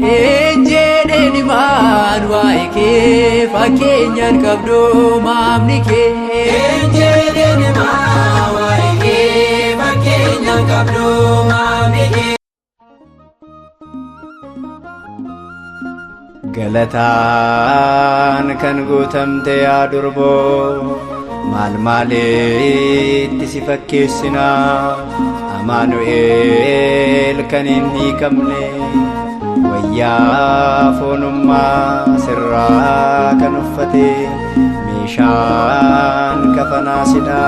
Ejjeni man waike fakeenyan qabdu maamni kee. Ejjeni man waike fakeenyan qabdu maamni kee. Galataan kan guutamte yaa durboo maal maalitti si fakkeessina Amaanu'eel kan hin hiikamne wayyaa foonummaa sirraa kan uffate meeshaan kafanaasidha.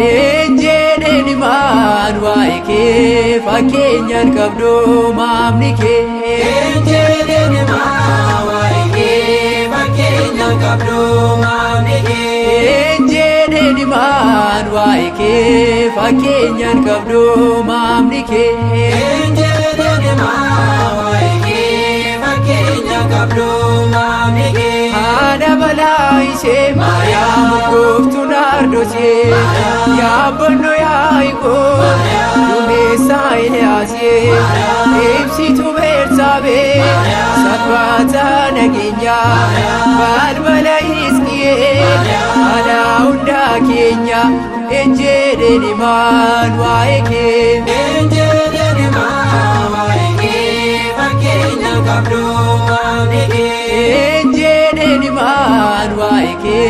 Ejjeni man waike fakeenyan qabdu maamni kee. Ejjeni man waike fakeenyan qabdu maamni kee. Ejjeni man waike fakeenyan qabdu maamni kee. Ejjeni man waike fakeenyan qabdu maamni kee. Haadha balaa ishee Maariyaam gooftuu naardosee yaabbanno yaa'ikoo duumessaa Eeliyaasee ibsituu Bersaabeee sabbaata nageenyaa balbala Hisqiyeel haadha hundaa keenya. Ejjeni man waike. Ejjeni man waike fakeenyan qabdu maamni kee. Ejjeni man waike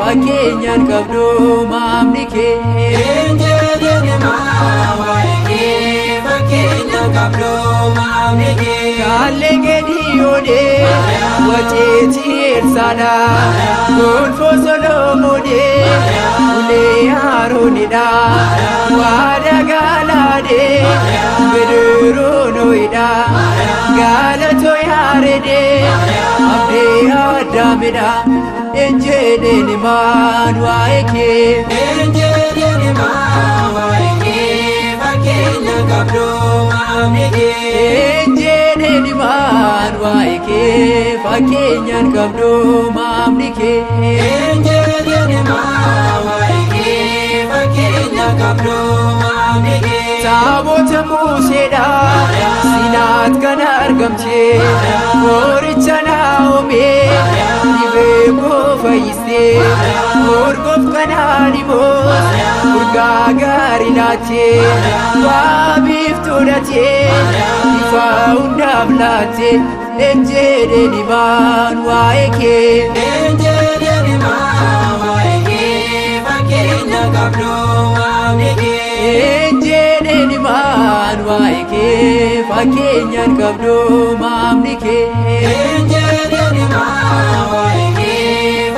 fakeenyan qabdu maamni kee. Ejjeni man waike fakeenyan qabdu maamni kee. Kaalee Gediyoonee waceetii Eersaadhaa gonfoo Solomoonee ulee Aroonidhaa waada gaalaadhee Bidiroonoidhaa gaalatoo Yaaredee abdee Addaamidhaa. Ejjeni man waike. Ejjeni man waike fakeenyan qabdu maamni kee. Ejjeni man waike fakeenyan qabdu maamni kee. Ejjeni man waike fakeenyan qabdu maamni kee. Taabota Museedhaa Siinaat kan argamte qoricha Naa'omee dhibee koo fayyistee morgoof kanaan immoo urgaa gaarii laattee waa biiftuu dhattee ifa hundaaf laattee. Ejjeni man waike. Ejjeni man waike fakeenyan qabdu maamni kee. Ejjeni man waike fakeenyan qabdu maamni kee. Ejjeni man waike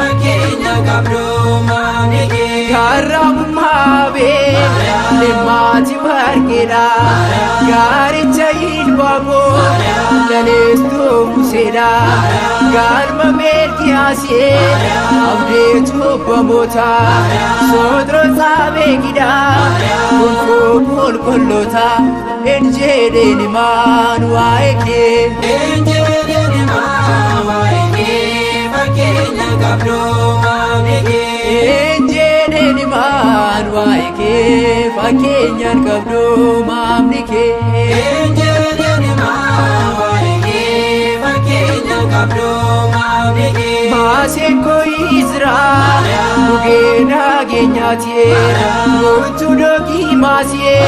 fakeenyan qabdu maamni kee. Garraamummaa leemmaati warqeedhaa gaaricha Ilbaaboo laleestuu Museedhaa galma Melkiyaasee abdeetu Obbamootaa Soodrotaa beekidhaa gonfoo qulqullootaa. Ejjeni man waike. Ejjeni man waike fakeenyan qabdu maamni kee. Ejjeni man waike fakeenyan qabdu maamni kee. Ejjeni man waike fakeenyan qabdu maamni kee. Maaseekoo Izraa gugee nageenyaatee gochuu dookii maasee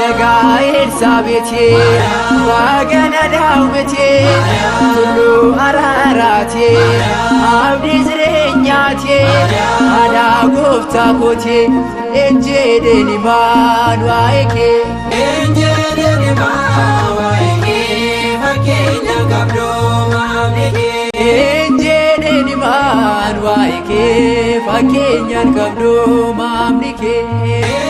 nagaa Elsaabeetee baagana daawwatee tulluu araaraatee abdii jireenyaatee haadha gooftaa kootee. Ejjeni man waike. Ejjeni man waike fakeenyan qabdu maamni kee. Ejjeni man waike fakeenyan qabdu maamni kee.